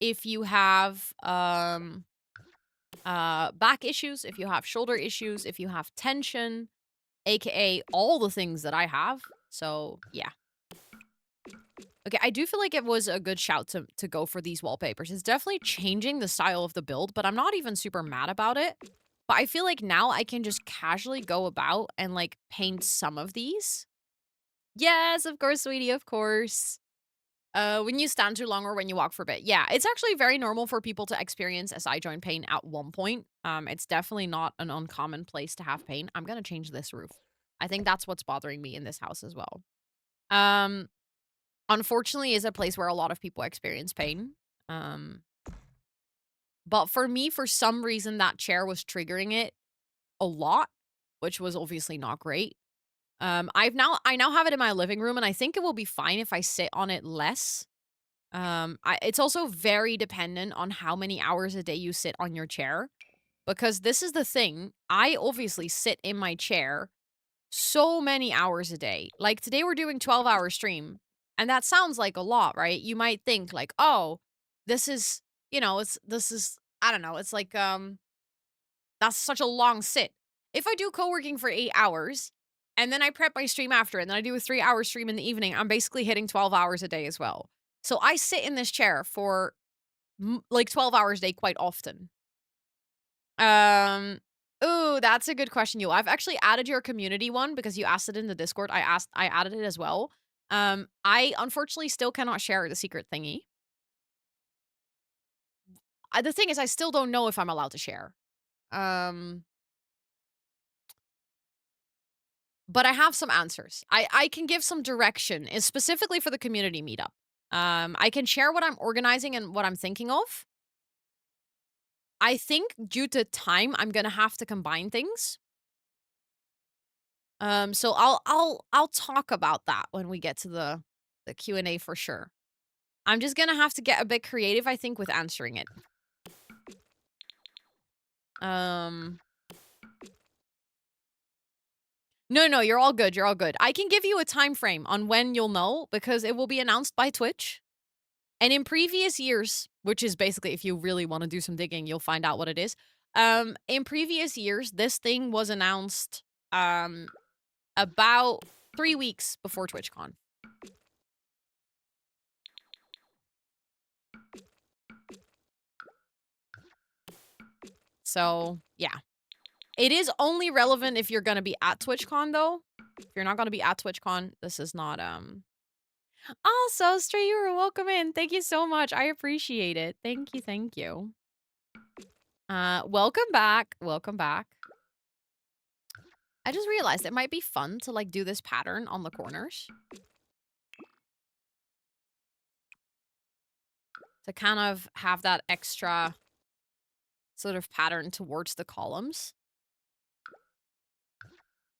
if you have back issues, if you have shoulder issues, if you have tension, aka all the things that I have. So yeah. Okay, I do feel like it was a good shout to go for these wallpapers. It's definitely changing the style of the build, but I'm not even super mad about it. But I feel like now I can just casually go about and like paint some of these. Yes, of course, sweetie, of course. When you stand too long or when you walk for a bit. Yeah, it's actually very normal for people to experience SI joint pain at one point. It's definitely not an uncommon place to have pain. I'm gonna change this roof. I think that's what's bothering me in this house as well. Um, Unfortunately, is a place where a lot of people experience pain. Um, but for me, for some reason, that chair was triggering it a lot, which was obviously not great. I now have it in my living room, and I think it will be fine if I sit on it less. It's also very dependent on how many hours a day you sit on your chair, because this is the thing. I obviously sit in my chair so many hours a day. Like today, we're doing 12-hour stream, and that sounds like a lot, right? You might think like, oh, this is, this is, I don't know. It's like, that's such a long sit. If I do co-working for 8 hours and then I prep my stream after it, and then I do a 3-hour stream in the evening, I'm basically hitting 12 hours a day as well. So I sit in this chair for like 12 hours a day quite often. Um, ooh, that's a good question, you. I've actually added your community one because you asked it in the Discord. I added it as well. I unfortunately still cannot share the secret thingy. The thing is, I still don't know if I'm allowed to share. Um, But I have some answers. I can give some direction, specifically for the community meetup. I can share what I'm organizing and what I'm thinking of. I think due to time, I'm gonna have to combine things. So I'll talk about that when we get to the Q&A for sure. I'm just gonna have to get a bit creative, I think, with answering it. Um, no, you're all good. You're all good. I can give you a time frame on when you'll know because it will be announced by Twitch. And in previous years, which is basically if you really want to do some digging, you'll find out what it is. In previous years, this thing was announced um about 3 weeks before TwitchCon. So, yeah. It is only relevant if you're going to be at TwitchCon though. If you're not going to be at TwitchCon, this is not Also, Stray, you were welcome in. Thank you so much. I appreciate it. Thank you, thank you. Welcome back. Welcome back. I just realized it might be fun to like do this pattern on the corners. To kind of have that extra sort of pattern towards the columns.